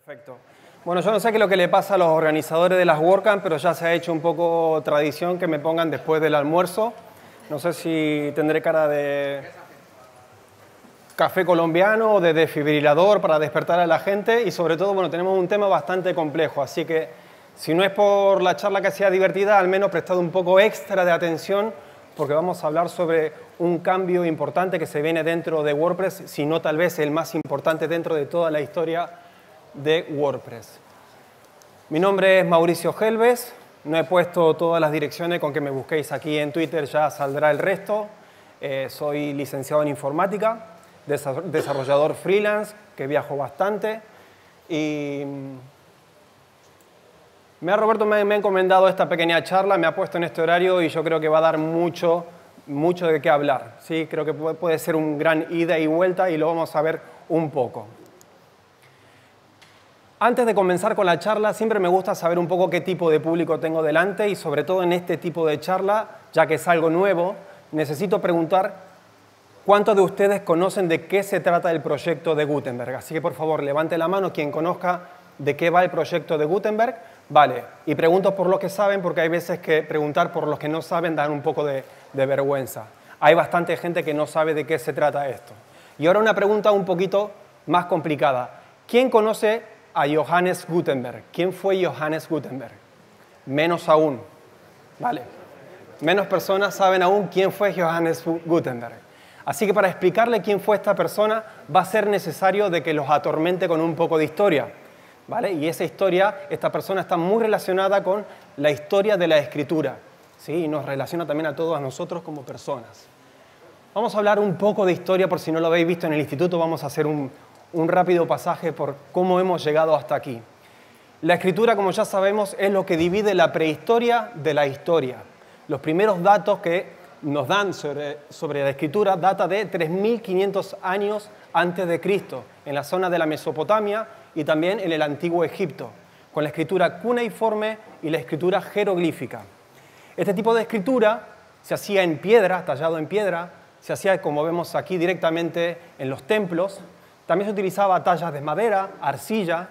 Perfecto. Bueno, yo no sé qué es lo que le pasa a los organizadores de las WordCamp, pero ya se ha hecho un poco tradición que me pongan después del almuerzo. No sé si tendré cara de café colombiano o de desfibrilador para despertar a la gente y sobre todo, bueno, tenemos un tema bastante complejo, así que si no es por la charla que sea divertida, al menos prestad un poco extra de atención porque vamos a hablar sobre un cambio importante que se viene dentro de WordPress, si no tal vez el más importante dentro de toda la historia de WordPress. Mi nombre es Mauricio Gelbes, no he puesto todas las direcciones, con que me busquéis aquí en Twitter ya saldrá el resto. Soy licenciado en informática, desarrollador freelance, que viajo bastante y Roberto me ha encomendado esta pequeña charla, me ha puesto en este horario y yo creo que va a dar mucho de qué hablar. ¿Sí? Creo que puede ser un gran ida y vuelta y lo vamos a ver un poco. Antes de comenzar con la charla, siempre me gusta saber un poco qué tipo de público tengo delante y sobre todo en este tipo de charla, ya que es algo nuevo, necesito preguntar cuántos de ustedes conocen de qué se trata el proyecto de Gutenberg. Así que por favor, levante la mano quien conozca de qué va el proyecto de Gutenberg. Vale, y pregunto por los que saben porque hay veces que preguntar por los que no saben dan un poco de vergüenza. Hay bastante gente que no sabe de qué se trata esto. Y ahora una pregunta un poquito más complicada. ¿Quién conoce a Johannes Gutenberg? ¿Quién fue Johannes Gutenberg? Menos aún. Vale. Menos personas saben aún quién fue Johannes Gutenberg. Así que para explicarle quién fue esta persona va a ser necesario de que los atormente con un poco de historia. ¿Vale? Y esa historia, esta persona está muy relacionada con la historia de la escritura. ¿Sí? Y nos relaciona también a todos nosotros como personas. Vamos a hablar un poco de historia, por si no lo habéis visto en el instituto, vamos a hacer un rápido pasaje por cómo hemos llegado hasta aquí. La escritura, como ya sabemos, es lo que divide la prehistoria de la historia. Los primeros datos que nos dan sobre la escritura data de 3.500 años antes de Cristo, en la zona de la Mesopotamia y también en el antiguo Egipto, con la escritura cuneiforme y la escritura jeroglífica. Este tipo de escritura se hacía en piedra, tallado en piedra, se hacía, como vemos aquí, directamente en los templos. También se utilizaba tallas de madera, arcilla,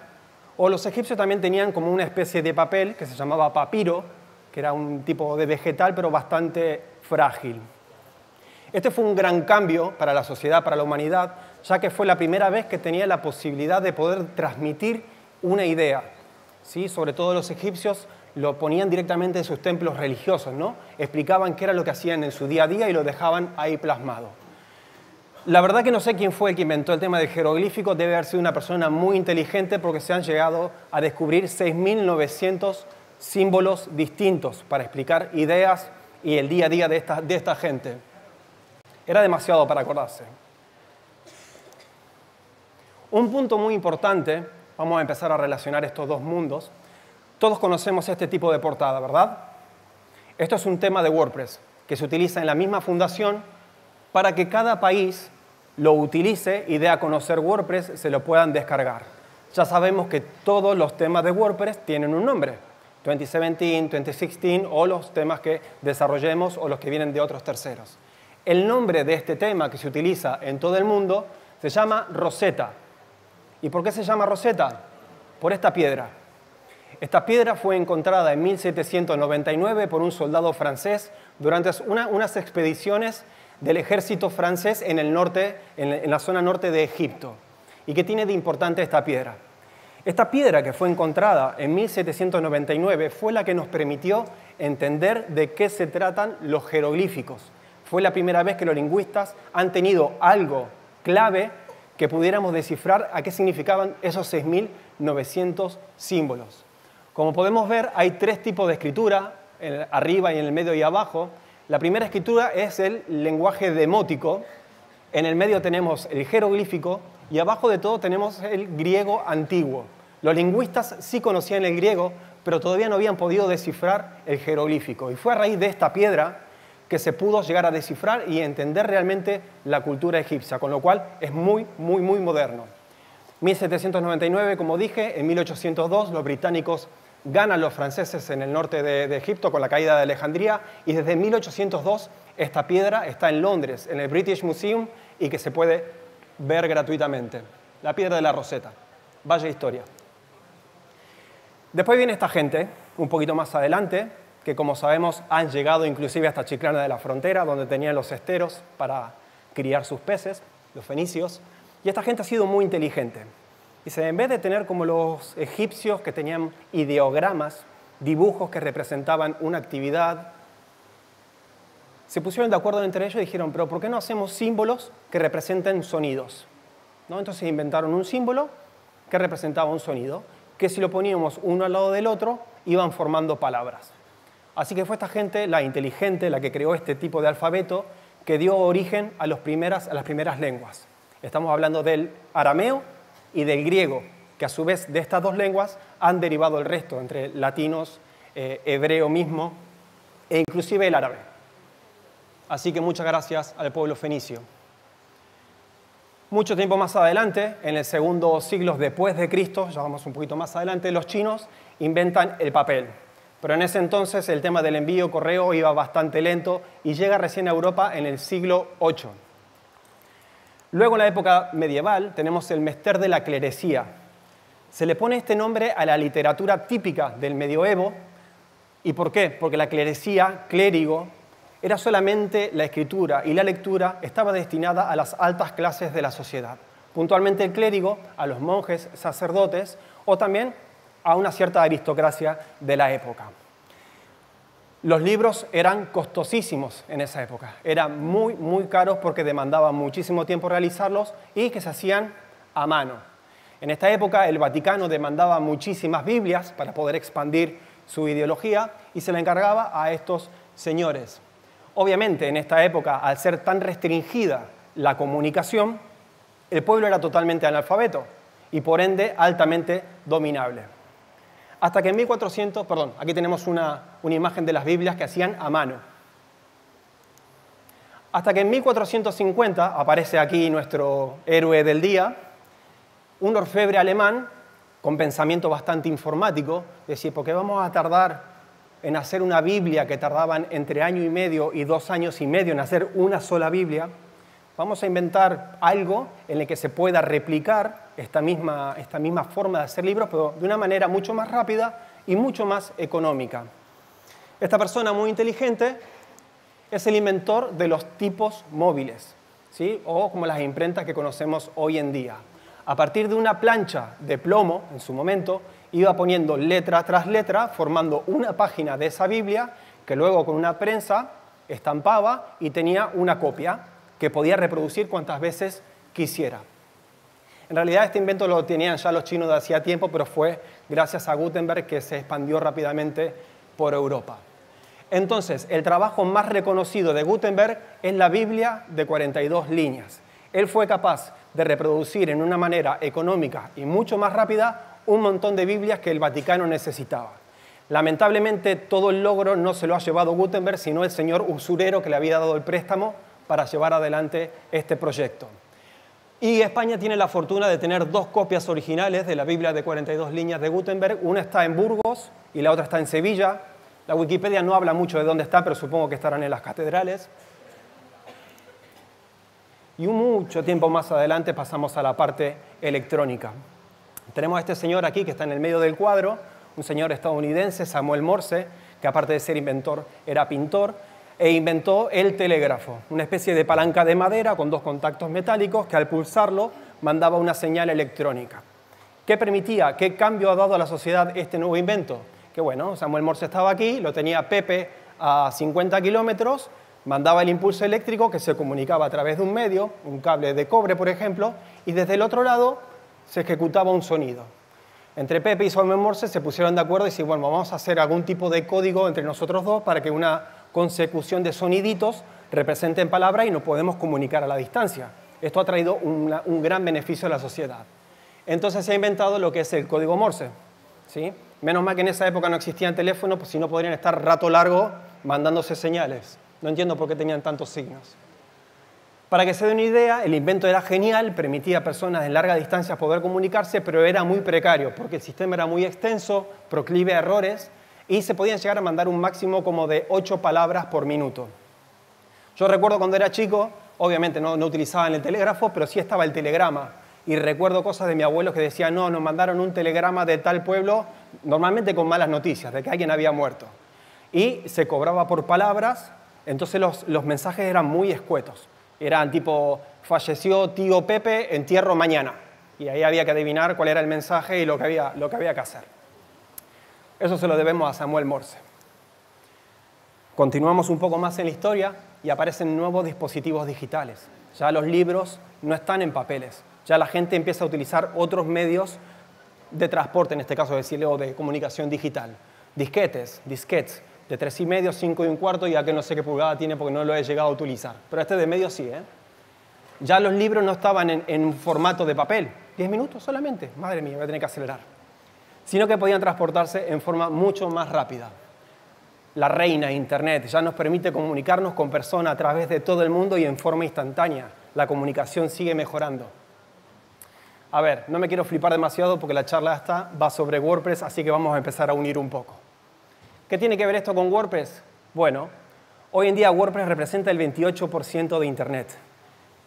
o los egipcios también tenían como una especie de papel que se llamaba papiro, que era un tipo de vegetal, pero bastante frágil. Este fue un gran cambio para la sociedad, para la humanidad, ya que fue la primera vez que tenía la posibilidad de poder transmitir una idea. ¿Sí? Sobre todo los egipcios lo ponían directamente en sus templos religiosos, ¿no? Explicaban qué era lo que hacían en su día a día y lo dejaban ahí plasmado. La verdad que no sé quién fue el que inventó el tema del jeroglífico, debe haber sido una persona muy inteligente porque se han llegado a descubrir 6.900 símbolos distintos para explicar ideas y el día a día de esta gente. Era demasiado para acordarse. Un punto muy importante, vamos a empezar a relacionar estos dos mundos. Todos conocemos este tipo de portada, ¿verdad? Esto es un tema de WordPress que se utiliza en la misma fundación para que cada país lo utilice y dé a conocer WordPress, se lo puedan descargar. Ya sabemos que todos los temas de WordPress tienen un nombre. 2017, 2016 o los temas que desarrollemos o los que vienen de otros terceros. El nombre de este tema que se utiliza en todo el mundo se llama Rosetta. ¿Y por qué se llama Rosetta? Por esta piedra. Esta piedra fue encontrada en 1799 por un soldado francés durante unas expediciones del ejército francés en el norte, en la zona norte de Egipto. ¿Y qué tiene de importante esta piedra? Esta piedra que fue encontrada en 1799 fue la que nos permitió entender de qué se tratan los jeroglíficos. Fue la primera vez que los lingüistas han tenido algo clave que pudiéramos descifrar a qué significaban esos 6.900 símbolos. Como podemos ver, hay tres tipos de escritura, arriba y en el medio y abajo. La primera escritura es el lenguaje demótico, en el medio tenemos el jeroglífico y abajo de todo tenemos el griego antiguo. Los lingüistas sí conocían el griego, pero todavía no habían podido descifrar el jeroglífico. Y fue a raíz de esta piedra que se pudo llegar a descifrar y entender realmente la cultura egipcia, con lo cual es muy moderno. 1799, como dije, en 1802 los británicos ganan los franceses en el norte de Egipto con la caída de Alejandría y desde 1802 esta piedra está en Londres, en el British Museum y que se puede ver gratuitamente. La piedra de la Rosetta. Vaya historia. Después viene esta gente, un poquito más adelante, que como sabemos han llegado inclusive hasta Chiclana de la Frontera, donde tenían los esteros para criar sus peces, los fenicios. Y esta gente ha sido muy inteligente. Dice, en vez de tener como los egipcios que tenían ideogramas, dibujos que representaban una actividad, se pusieron de acuerdo entre ellos y dijeron, pero ¿por qué no hacemos símbolos que representen sonidos? ¿No? Entonces inventaron un símbolo que representaba un sonido, que si lo poníamos uno al lado del otro, iban formando palabras. Así que fue esta gente, la inteligente, la que creó este tipo de alfabeto, que dio origen a las primeras lenguas. Estamos hablando del arameo y del griego, que a su vez de estas dos lenguas han derivado el resto, entre latinos, hebreo mismo, e inclusive el árabe. Así que muchas gracias al pueblo fenicio. Mucho tiempo más adelante, en el segundo siglo después de Cristo, ya vamos un poquito más adelante, los chinos inventan el papel. Pero en ese entonces el tema del envío correo iba bastante lento y llega recién a Europa en el siglo VIII. Luego en la época medieval tenemos el Mester de la Clerecía. Se le pone este nombre a la literatura típica del medioevo. ¿Y por qué? Porque la clerecía, clérigo, era solamente la escritura y la lectura estaba destinada a las altas clases de la sociedad. Puntualmente el clérigo, a los monjes, sacerdotes o también a una cierta aristocracia de la época. Los libros eran costosísimos en esa época. Eran muy, muy caros porque demandaban muchísimo tiempo realizarlos y que se hacían a mano. En esta época el Vaticano demandaba muchísimas Biblias para poder expandir su ideología y se le encargaba a estos señores. Obviamente, en esta época, al ser tan restringida la comunicación, el pueblo era totalmente analfabeto y, por ende, altamente dominable. Hasta que en 1400, aquí tenemos una imagen de las Biblias que hacían a mano. Hasta que en 1450 aparece aquí nuestro héroe del día, un orfebre alemán con pensamiento bastante informático, decía, ¿por qué vamos a tardar en hacer una Biblia que tardaban entre año y medio y 2 años y medio en hacer una sola Biblia? Vamos a inventar algo en el que se pueda replicar esta misma forma de hacer libros, pero de una manera mucho más rápida y mucho más económica. Esta persona muy inteligente es el inventor de los tipos móviles, ¿sí? O como las imprentas que conocemos hoy en día. A partir de una plancha de plomo, en su momento, iba poniendo letra tras letra, formando una página de esa Biblia, que luego con una prensa estampaba y tenía una copia que podía reproducir cuantas veces quisiera. En realidad este invento lo tenían ya los chinos de hacía tiempo, pero fue gracias a Gutenberg que se expandió rápidamente por Europa. Entonces, el trabajo más reconocido de Gutenberg es la Biblia de 42 líneas. Él fue capaz de reproducir en una manera económica y mucho más rápida un montón de Biblias que el Vaticano necesitaba. Lamentablemente, todo el logro no se lo ha llevado Gutenberg, sino el señor usurero que le había dado el préstamo para llevar adelante este proyecto. Y España tiene la fortuna de tener 2 copias originales de la Biblia de 42 líneas de Gutenberg. Una está en Burgos y la otra está en Sevilla. La Wikipedia no habla mucho de dónde está, pero supongo que estarán en las catedrales. Y mucho tiempo más adelante pasamos a la parte electrónica. Tenemos a este señor aquí que está en el medio del cuadro, un señor estadounidense, Samuel Morse, que aparte de ser inventor era pintor, e inventó el telégrafo, una especie de palanca de madera con 2 contactos metálicos que al pulsarlo mandaba una señal electrónica. ¿Qué permitía? ¿Qué cambio ha dado a la sociedad este nuevo invento? Que bueno, Samuel Morse estaba aquí, lo tenía Pepe a 50 kilómetros, mandaba el impulso eléctrico que se comunicaba a través de un medio, un cable de cobre, por ejemplo, y desde el otro lado se ejecutaba un sonido. Entre Pepe y Samuel Morse se pusieron de acuerdo y dijeron, bueno, vamos a hacer algún tipo de código entre nosotros dos para que una consecución de soniditos representen palabras y nos podemos comunicar a la distancia. Esto ha traído un gran beneficio a la sociedad. Entonces se ha inventado lo que es el código Morse, ¿sí? Menos mal que en esa época no existían teléfonos, pues si no podrían estar rato largo mandándose señales. No entiendo por qué tenían tantos signos. Para que se den una idea, el invento era genial, permitía a personas en larga distancia poder comunicarse, pero era muy precario, porque el sistema era muy extenso, proclive a errores, y se podían llegar a mandar un máximo como de 8 palabras por minuto. Yo recuerdo cuando era chico, obviamente no utilizaban el telégrafo, pero sí estaba el telegrama, Y recuerdo cosas de mi abuelo que decía, no, nos mandaron un telegrama de tal pueblo, normalmente con malas noticias, de que alguien había muerto. Y se cobraba por palabras, entonces los mensajes eran muy escuetos. Eran tipo, falleció tío Pepe, entierro mañana. Y ahí había que adivinar cuál era el mensaje y lo que había que hacer. Eso se lo debemos a Samuel Morse. Continuamos un poco más en la historia y aparecen nuevos dispositivos digitales. Ya los libros no están en papeles. Ya la gente empieza a utilizar otros medios de transporte, en este caso o de comunicación digital. Disquetes, de 3,5, 5 1/4, ya que no sé qué pulgada tiene porque no lo he llegado a utilizar. Pero este de medio sí, ¿eh? Ya los libros no estaban en formato de papel, 10 minutos solamente, madre mía, voy a tener que acelerar. Sino que podían transportarse en forma mucho más rápida. La reina Internet ya nos permite comunicarnos con personas a través de todo el mundo y en forma instantánea. La comunicación sigue mejorando. A ver, no me quiero flipar demasiado porque la charla esta va sobre WordPress, así que vamos a empezar a unir un poco. ¿Qué tiene que ver esto con WordPress? Bueno, hoy en día WordPress representa el 28% de Internet,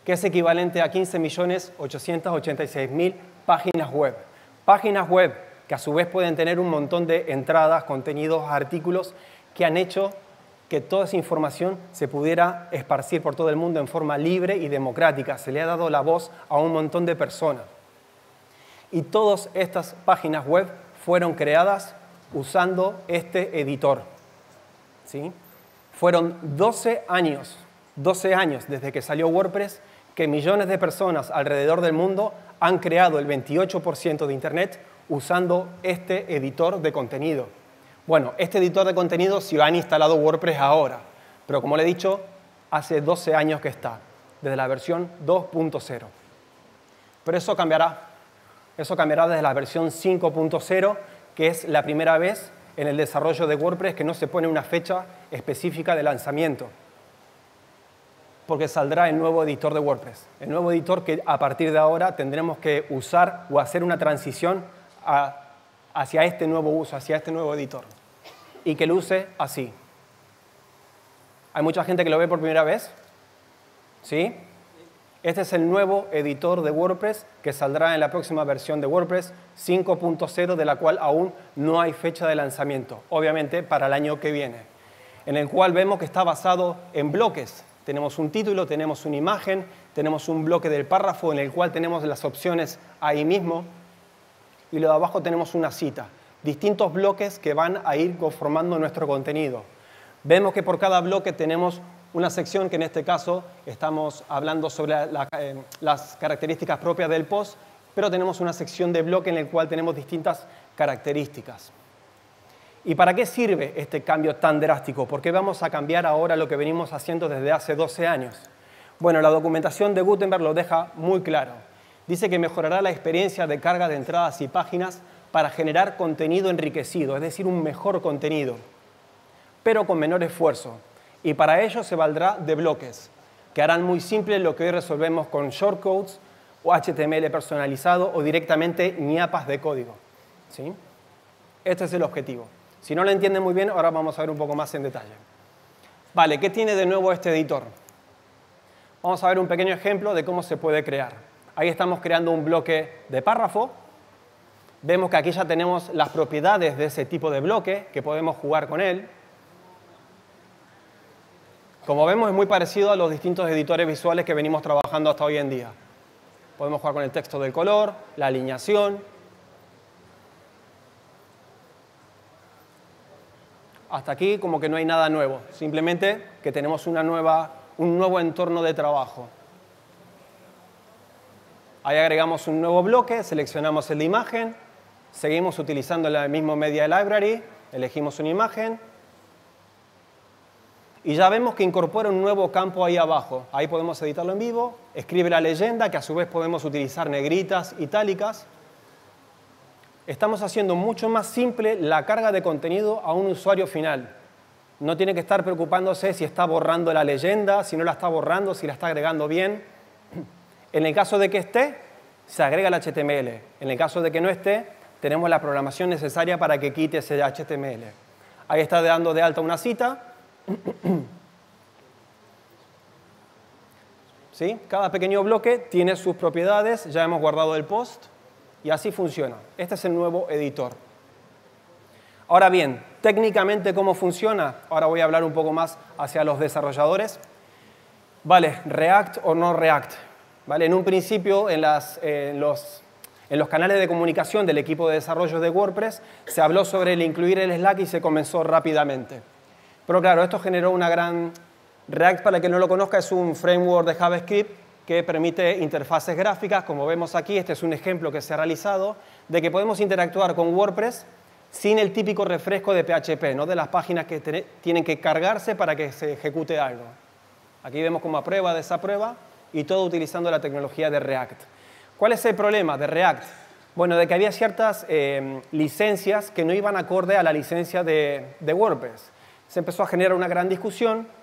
que es equivalente a 15.886.000 páginas web. Páginas web que a su vez pueden tener un montón de entradas, contenidos, artículos que han hecho que toda esa información se pudiera esparcir por todo el mundo en forma libre y democrática. Se le ha dado la voz a un montón de personas. Y todas estas páginas web fueron creadas usando este editor. ¿Sí? Fueron 12 años desde que salió WordPress que millones de personas alrededor del mundo han creado el 28% de Internet usando este editor de contenido. Bueno, este editor de contenido sí han instalado WordPress ahora, pero como le he dicho, hace 12 años que está, desde la versión 2.0. Pero eso cambiará. Eso cambiará desde la versión 5.0, que es la primera vez en el desarrollo de WordPress que no se pone una fecha específica de lanzamiento, porque saldrá el nuevo editor de WordPress. El nuevo editor que a partir de ahora tendremos que usar o hacer una transición hacia este nuevo uso, hacia este nuevo editor. Y que lo use así. ¿Hay mucha gente que lo ve por primera vez? ¿Sí? Este es el nuevo editor de WordPress que saldrá en la próxima versión de WordPress 5.0, de la cual aún no hay fecha de lanzamiento, obviamente para el año que viene, en el cual vemos que está basado en bloques. Tenemos un título, tenemos una imagen, tenemos un bloque del párrafo en el cual tenemos las opciones ahí mismo y lo de abajo tenemos una cita. Distintos bloques que van a ir conformando nuestro contenido. Vemos que por cada bloque tenemos una sección que en este caso estamos hablando sobre las características propias del post, pero tenemos una sección de bloque en el cual tenemos distintas características. ¿Y para qué sirve este cambio tan drástico? ¿Por qué vamos a cambiar ahora lo que venimos haciendo desde hace 12 años? Bueno, la documentación de Gutenberg lo deja muy claro. Dice que mejorará la experiencia de carga de entradas y páginas para generar contenido enriquecido, es decir, un mejor contenido, pero con menor esfuerzo. Y para ello se valdrá de bloques, que harán muy simple lo que hoy resolvemos con shortcodes o HTML personalizado o directamente ñapas de código. ¿Sí? Este es el objetivo. Si no lo entienden muy bien, ahora vamos a ver un poco más en detalle. Vale, ¿qué tiene de nuevo este editor? Vamos a ver un pequeño ejemplo de cómo se puede crear. Ahí estamos creando un bloque de párrafo. Vemos que aquí ya tenemos las propiedades de ese tipo de bloque, que podemos jugar con él. Como vemos, es muy parecido a los distintos editores visuales que venimos trabajando hasta hoy en día. Podemos jugar con el texto del color, la alineación. Hasta aquí como que no hay nada nuevo, simplemente que tenemos un nuevo entorno de trabajo. Ahí agregamos un nuevo bloque, seleccionamos el de imagen, seguimos utilizando el mismo Media Library, elegimos una imagen y ya vemos que incorpora un nuevo campo ahí abajo. Ahí podemos editarlo en vivo, escribe la leyenda, que a su vez podemos utilizar negritas, itálicas. Estamos haciendo mucho más simple la carga de contenido a un usuario final. No tiene que estar preocupándose si está borrando la leyenda, si no la está borrando, si la está agregando bien. En el caso de que esté, se agrega el HTML. En el caso de que no esté, tenemos la programación necesaria para que quite ese HTML. Ahí está dando de alta una cita. ¿sí? Cada pequeño bloque tiene sus propiedades, ya hemos guardado el post y así funciona. Este es el nuevo editor. Ahora bien, técnicamente, ¿cómo funciona? Ahora voy a hablar un poco más hacia los desarrolladores. Vale, React o no React. Vale, en un principio, en los canales de comunicación del equipo de desarrollo de WordPress, se habló sobre el incluir el Slack y se comenzó rápidamente. Pero claro, esto generó una gran... React, para el que no lo conozca, es un framework de JavaScript que permite interfaces gráficas. Como vemos aquí, este es un ejemplo que se ha realizado de que podemos interactuar con WordPress sin el típico refresco de PHP, ¿no? De las páginas que tienen que cargarse para que se ejecute algo. Aquí vemos como aprueba, desaprueba y todo utilizando la tecnología de React. ¿Cuál es el problema de React? Bueno, de que había ciertas licencias que no iban acorde a la licencia de WordPress. Se empezó a generar una gran discusión.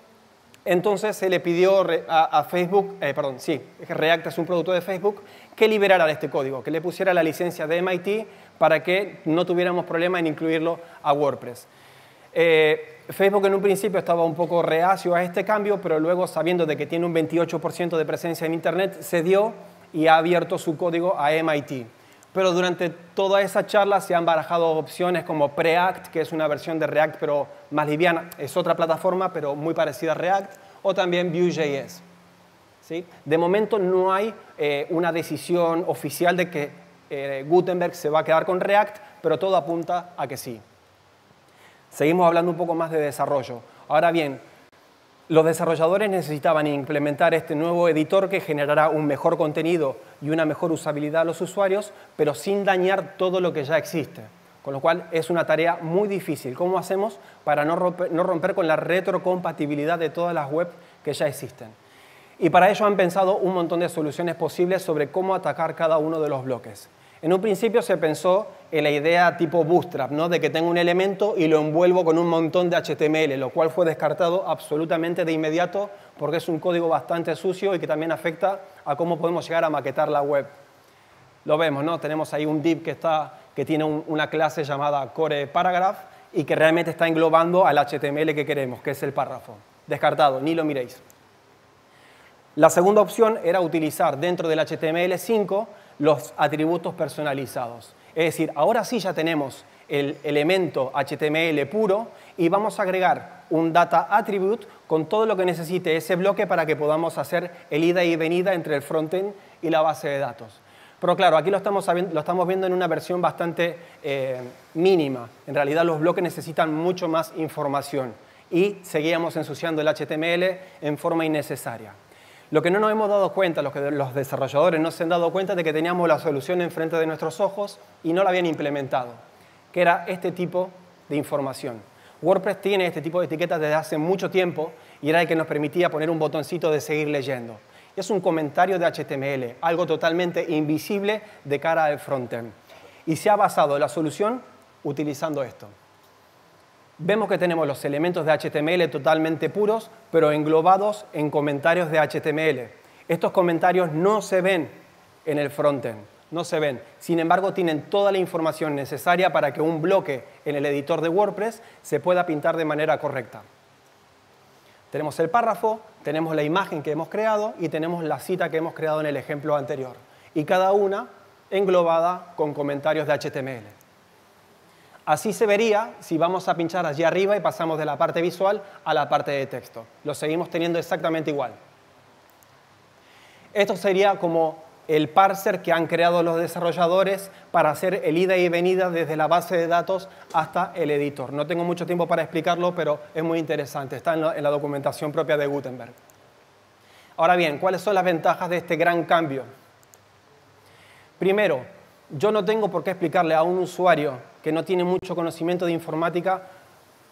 Entonces se le pidió a Facebook, React es un producto de Facebook, que liberara este código, que le pusiera la licencia de MIT para que no tuviéramos problema en incluirlo a WordPress. Facebook en un principio estaba un poco reacio a este cambio, pero luego, sabiendo de que tiene un 28% de presencia en Internet, cedió y ha abierto su código a MIT. Pero durante toda esa charla se han barajado opciones como Preact, que es una versión de React pero más liviana, es otra plataforma pero muy parecida a React, o también Vue.js. ¿Sí? De momento no hay una decisión oficial de que Gutenberg se va a quedar con React, pero todo apunta a que sí. Seguimos hablando un poco más de desarrollo. Ahora bien, los desarrolladores necesitaban implementar este nuevo editor que generará un mejor contenido y una mejor usabilidad a los usuarios, pero sin dañar todo lo que ya existe. Con lo cual es una tarea muy difícil. ¿Cómo hacemos para no romper con la retrocompatibilidad de todas las webs que ya existen? Y para ello han pensado un montón de soluciones posibles sobre cómo atacar cada uno de los bloques. En un principio se pensó en la idea tipo Bootstrap, ¿no? De que tengo un elemento y lo envuelvo con un montón de HTML, lo cual fue descartado absolutamente de inmediato porque es un código bastante sucio y que también afecta a cómo podemos llegar a maquetar la web. Lo vemos, ¿no? Tenemos ahí un div que tiene una clase llamada Core Paragraph y que realmente está englobando al HTML que queremos, que es el párrafo. Descartado, ni lo miréis. La segunda opción era utilizar dentro del HTML5 los atributos personalizados. Es decir, ahora sí ya tenemos el elemento HTML puro y vamos a agregar un data attribute con todo lo que necesite ese bloque para que podamos hacer el ida y venida entre el frontend y la base de datos. Pero claro, aquí lo estamos viendo en una versión bastante mínima. En realidad los bloques necesitan mucho más información y seguíamos ensuciando el HTML en forma innecesaria. Lo que no nos hemos dado cuenta, los desarrolladores no se han dado cuenta de que teníamos la solución enfrente de nuestros ojos y no la habían implementado, que era este tipo de información. WordPress tiene este tipo de etiquetas desde hace mucho tiempo y era el que nos permitía poner un botoncito de seguir leyendo. Es un comentario de HTML, algo totalmente invisible de cara al frontend. Y se ha basado la solución utilizando esto. Vemos que tenemos los elementos de HTML totalmente puros, pero englobados en comentarios de HTML. Estos comentarios no se ven en el frontend, no se ven. Sin embargo, tienen toda la información necesaria para que un bloque en el editor de WordPress se pueda pintar de manera correcta. Tenemos el párrafo, tenemos la imagen que hemos creado y tenemos la cita que hemos creado en el ejemplo anterior. Y cada una englobada con comentarios de HTML. Así se vería si vamos a pinchar allí arriba y pasamos de la parte visual a la parte de texto. Lo seguimos teniendo exactamente igual. Esto sería como el parser que han creado los desarrolladores para hacer el ida y venida desde la base de datos hasta el editor. No tengo mucho tiempo para explicarlo, pero es muy interesante. Está en la documentación propia de Gutenberg. Ahora bien, ¿cuáles son las ventajas de este gran cambio? Primero, yo no tengo por qué explicarle a un usuario que no tiene mucho conocimiento de informática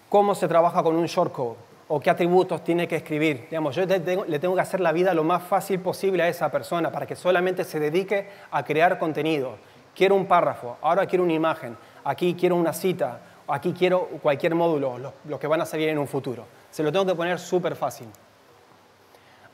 cómo se trabaja con un shortcode o qué atributos tiene que escribir. Digamos, yo le tengo que hacer la vida lo más fácil posible a esa persona para que solamente se dedique a crear contenido. Quiero un párrafo, ahora quiero una imagen, aquí quiero una cita, aquí quiero cualquier módulo, los que van a salir en un futuro. Se lo tengo que poner súper fácil.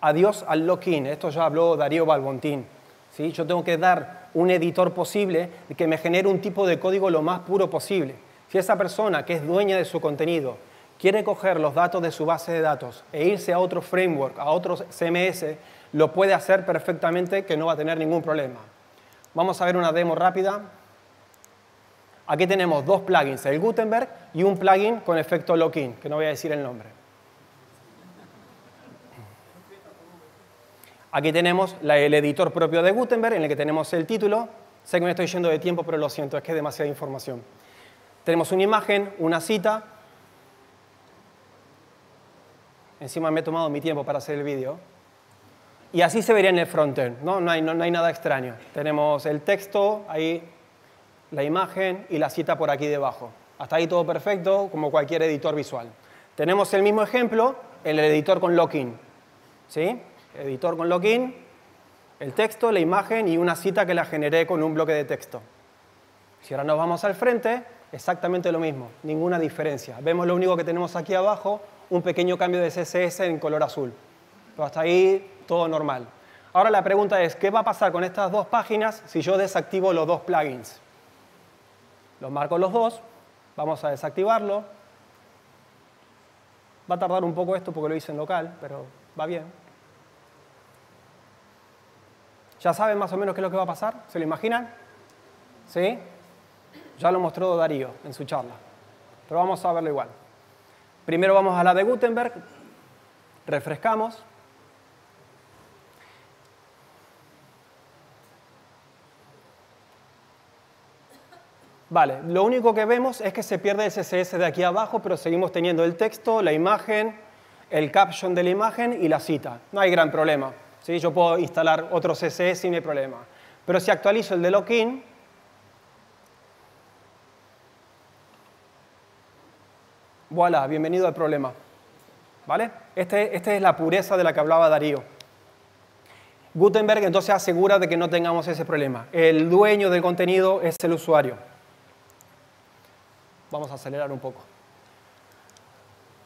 Adiós al lock-in, esto ya habló Darío Balbontín. ¿Sí? Yo tengo que dar un editor posible que me genere un tipo de código lo más puro posible. Si esa persona que es dueña de su contenido quiere coger los datos de su base de datos e irse a otro framework, a otro CMS, lo puede hacer perfectamente, que no va a tener ningún problema. Vamos a ver una demo rápida. Aquí tenemos dos plugins, el Gutenberg y un plugin con efecto lock-in, que no voy a decir el nombre. Aquí tenemos el editor propio de Gutenberg, en el que tenemos el título. Sé que me estoy yendo de tiempo, pero lo siento, es que es demasiada información. Tenemos una imagen, una cita. Encima me he tomado mi tiempo para hacer el vídeo. Y así se vería en el frontend, ¿no? No hay nada extraño. Tenemos el texto, ahí la imagen y la cita por aquí debajo. Hasta ahí todo perfecto, como cualquier editor visual. Tenemos el mismo ejemplo en el editor con lock-in. ¿Sí? Editor con lock-in, el texto, la imagen y una cita que la generé con un bloque de texto. Si ahora nos vamos al frente, exactamente lo mismo, ninguna diferencia. Vemos lo único que tenemos aquí abajo, un pequeño cambio de CSS en color azul. Pero hasta ahí todo normal. Ahora la pregunta es, ¿qué va a pasar con estas dos páginas si yo desactivo los dos plugins? Los marco los dos, vamos a desactivarlo. Va a tardar un poco esto porque lo hice en local, pero va bien. ¿Ya saben más o menos qué es lo que va a pasar? ¿Se lo imaginan? ¿Sí? Ya lo mostró Darío en su charla. Pero vamos a verlo igual. Primero vamos a la de Gutenberg. Refrescamos. Vale, lo único que vemos es que se pierde el CSS de aquí abajo, pero seguimos teniendo el texto, la imagen, el caption de la imagen y la cita. No hay gran problema. ¿Sí? Yo puedo instalar otro CSS sin hay problema. Pero si actualizo el de lock-in, voilà, bienvenido al problema. ¿Vale? Esta es la pureza de la que hablaba Darío. Gutenberg entonces asegura de que no tengamos ese problema. El dueño del contenido es el usuario. Vamos a acelerar un poco.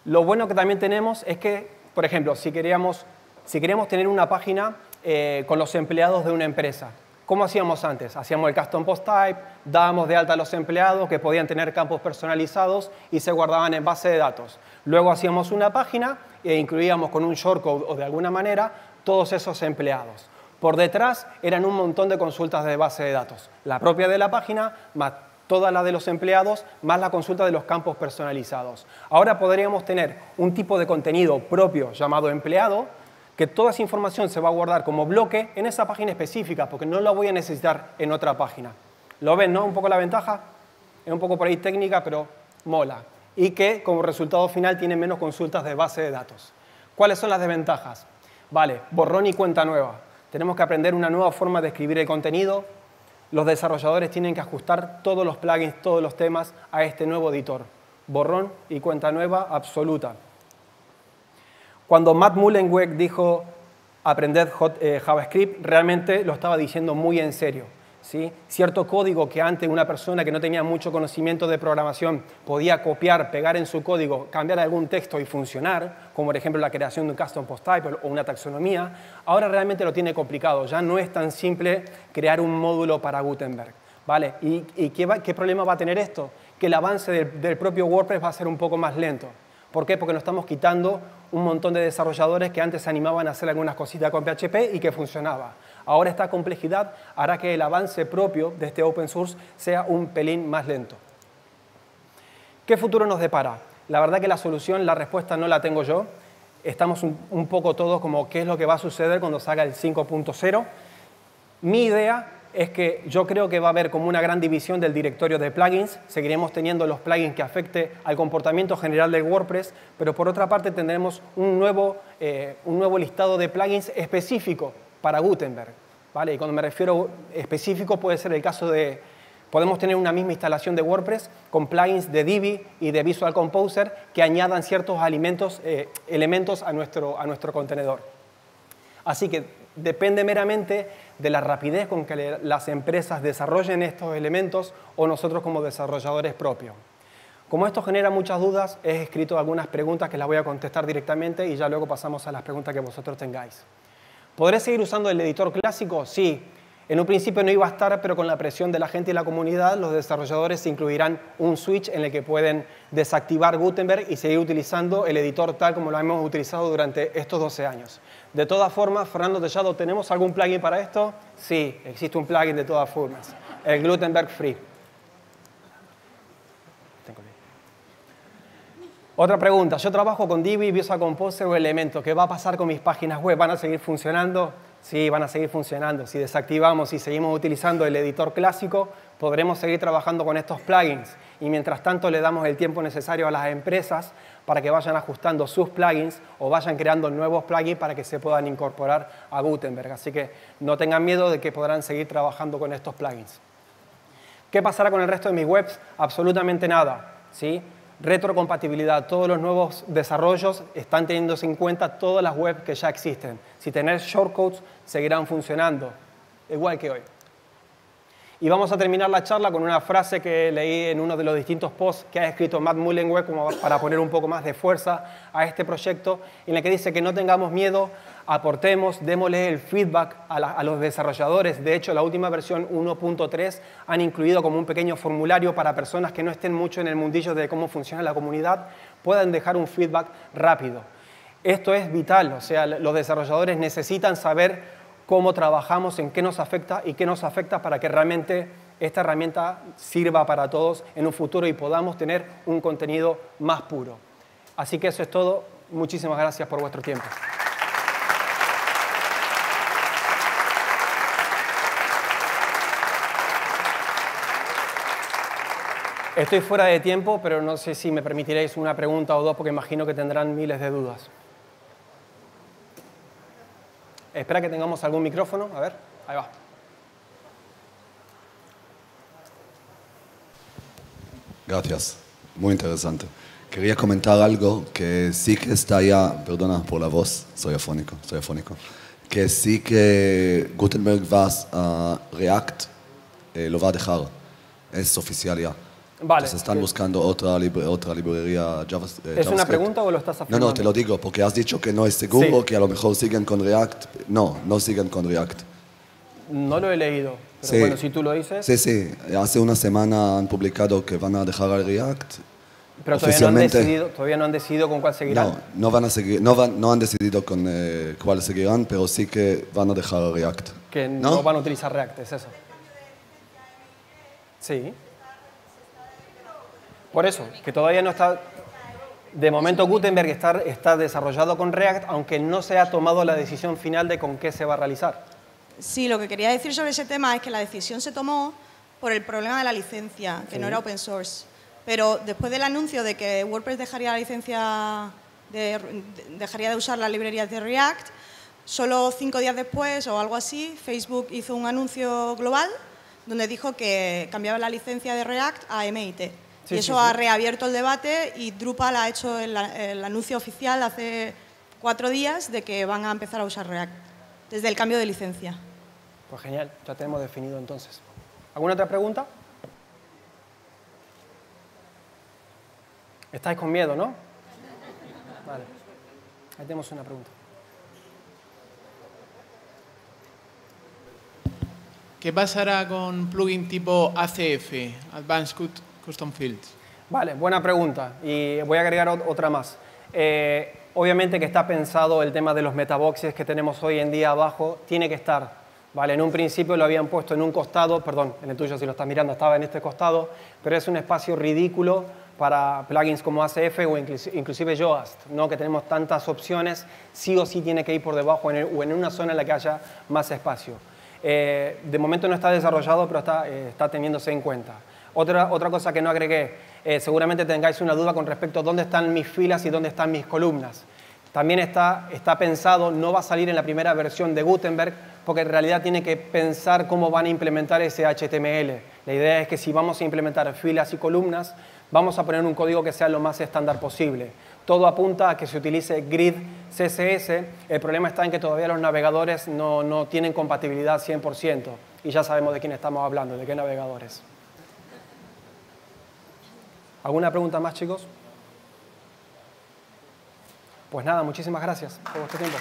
Lo bueno que también tenemos es que, por ejemplo, si queríamos tener una página con los empleados de una empresa, ¿cómo hacíamos antes? Hacíamos el custom post type, dábamos de alta a los empleados que podían tener campos personalizados y se guardaban en base de datos. Luego hacíamos una página e incluíamos con un shortcode o de alguna manera todos esos empleados. Por detrás eran un montón de consultas de base de datos. La propia de la página, más toda la de los empleados, más la consulta de los campos personalizados. Ahora podríamos tener un tipo de contenido propio llamado empleado, que toda esa información se va a guardar como bloque en esa página específica, porque no la voy a necesitar en otra página. ¿Lo ven, no? Un poco la ventaja. Es un poco por ahí técnica, pero mola. Y que como resultado final tiene menos consultas de base de datos. ¿Cuáles son las desventajas? Vale, borrón y cuenta nueva. Tenemos que aprender una nueva forma de escribir el contenido. Los desarrolladores tienen que ajustar todos los plugins, todos los temas a este nuevo editor. Borrón y cuenta nueva absoluta. Cuando Matt Mullenweg dijo aprender JavaScript, realmente lo estaba diciendo muy en serio. ¿Sí? Cierto código que antes una persona que no tenía mucho conocimiento de programación podía copiar, pegar en su código, cambiar algún texto y funcionar, como por ejemplo la creación de un custom post type o una taxonomía, ahora realmente lo tiene complicado. Ya no es tan simple crear un módulo para Gutenberg. ¿Vale? ¿Y qué problema va a tener esto? Que el avance del propio WordPress va a ser un poco más lento. ¿Por qué? Porque nos estamos quitando un montón de desarrolladores que antes se animaban a hacer algunas cositas con PHP y que funcionaba. Ahora esta complejidad hará que el avance propio de este open source sea un pelín más lento. ¿Qué futuro nos depara? La verdad que la solución, la respuesta no la tengo yo. Estamos un poco todos como qué es lo que va a suceder cuando salga el 5.0. Mi idea es que yo creo que va a haber como una gran división del directorio de plugins. Seguiremos teniendo los plugins que afecte al comportamiento general del WordPress, pero por otra parte tendremos un nuevo listado de plugins específico para Gutenberg. ¿Vale? Y cuando me refiero específico puede ser el caso de... Podemos tener una misma instalación de WordPress con plugins de Divi y de Visual Composer que añadan ciertos elementos a nuestro contenedor. Así que depende meramente de la rapidez con que las empresas desarrollen estos elementos o nosotros como desarrolladores propios. Como esto genera muchas dudas, he escrito algunas preguntas que las voy a contestar directamente y ya luego pasamos a las preguntas que vosotros tengáis. ¿Podré seguir usando el editor clásico? Sí. En un principio no iba a estar, pero con la presión de la gente y la comunidad, los desarrolladores incluirán un switch en el que pueden desactivar Gutenberg y seguir utilizando el editor tal como lo hemos utilizado durante estos 12 años. De todas formas, Fernando Tellado, ¿tenemos algún plugin para esto? Sí, existe un plugin de todas formas, el Gutenberg Free. Otra pregunta, yo trabajo con Divi, Visual Composer o Elementor. ¿Qué va a pasar con mis páginas web? ¿Van a seguir funcionando? Sí, van a seguir funcionando. Si desactivamos y seguimos utilizando el editor clásico, podremos seguir trabajando con estos plugins. Y mientras tanto le damos el tiempo necesario a las empresas para que vayan ajustando sus plugins o vayan creando nuevos plugins para que se puedan incorporar a Gutenberg. Así que no tengan miedo de que podrán seguir trabajando con estos plugins. ¿Qué pasará con el resto de mis webs? Absolutamente nada, ¿sí? Retrocompatibilidad. Todos los nuevos desarrollos están teniéndose en cuenta todas las webs que ya existen. Si tenéis shortcodes, seguirán funcionando, igual que hoy. Y vamos a terminar la charla con una frase que leí en uno de los distintos posts que ha escrito Matt Mullenweg como para poner un poco más de fuerza a este proyecto, en la que dice que no tengamos miedo, aportemos, démosle el feedback a los desarrolladores. De hecho, la última versión 1.3 han incluido como un pequeño formulario para personas que no estén mucho en el mundillo de cómo funciona la comunidad, puedan dejar un feedback rápido. Esto es vital, o sea, los desarrolladores necesitan saber cómo trabajamos, en qué nos afecta y qué nos afecta para que realmente esta herramienta sirva para todos en un futuro y podamos tener un contenido más puro. Así que eso es todo. Muchísimas gracias por vuestro tiempo. Estoy fuera de tiempo, pero no sé si me permitiréis una pregunta o dos, porque imagino que tendrán miles de dudas. Espera que tengamos algún micrófono. A ver, ahí va. Gracias, muy interesante. Quería comentar algo que sí que está ya, perdona por la voz, soy afónico, que sí que Gutenberg va a React, lo va a dejar, es oficial ya. Vale. Entonces están buscando otra librería JavaScript. ¿Es una pregunta o lo estás afirmando? No, te lo digo, porque has dicho que no es seguro, Sí. que a lo mejor siguen con React. No siguen con React. No lo he leído, pero Sí. bueno, si tú lo dices... Sí, hace una semana han publicado que van a dejar el React. Pero Oficialmente, todavía no han decidido con cuál seguirán. no van a seguir, no han decidido con cuál seguirán, pero sí que van a dejar el React. Que no van a utilizar React, es eso. Sí. Por eso, que todavía no está... De momento Gutenberg está desarrollado con React, aunque no se ha tomado la decisión final de con qué se va a realizar. Sí, lo que quería decir sobre ese tema es que la decisión se tomó por el problema de la licencia, que no era open source. Pero después del anuncio de que WordPress dejaría la licencia, dejaría de usar las librerías de React, solo 5 días después o algo así, Facebook hizo un anuncio global donde dijo que cambiaba la licencia de React a MIT. Y eso ha reabierto el debate y Drupal ha hecho el anuncio oficial hace 4 días de que van a empezar a usar React desde el cambio de licencia. Pues genial, ya tenemos definido entonces. ¿Alguna otra pregunta? Estáis con miedo, ¿no? Vale. Ahí tenemos una pregunta. ¿Qué pasará con plugin tipo ACF, Advanced Custom Fields? Vale, buena pregunta. Y voy a agregar otra más. Obviamente que está pensado el tema de los metaboxes que tenemos hoy en día abajo. Tiene que estar. Vale, en un principio lo habían puesto en un costado, perdón, en el tuyo si lo estás mirando estaba en este costado, pero es un espacio ridículo para plugins como ACF o inclusive Yoast, ¿no? Que tenemos tantas opciones, sí o sí tiene que ir por debajo o en una zona en la que haya más espacio. De momento no está desarrollado, pero está teniéndose en cuenta. Otra cosa que no agregué, seguramente tengáis una duda con respecto a dónde están mis filas y dónde están mis columnas. También está pensado, no va a salir en la primera versión de Gutenberg, porque en realidad tiene que pensar cómo van a implementar ese HTML. La idea es que si vamos a implementar filas y columnas, vamos a poner un código que sea lo más estándar posible. Todo apunta a que se utilice Grid CSS. El problema está en que todavía los navegadores no tienen compatibilidad 100%. Y ya sabemos de quién estamos hablando, de qué navegadores. ¿Alguna pregunta más, chicos? Pues nada, muchísimas gracias por vuestro tiempo.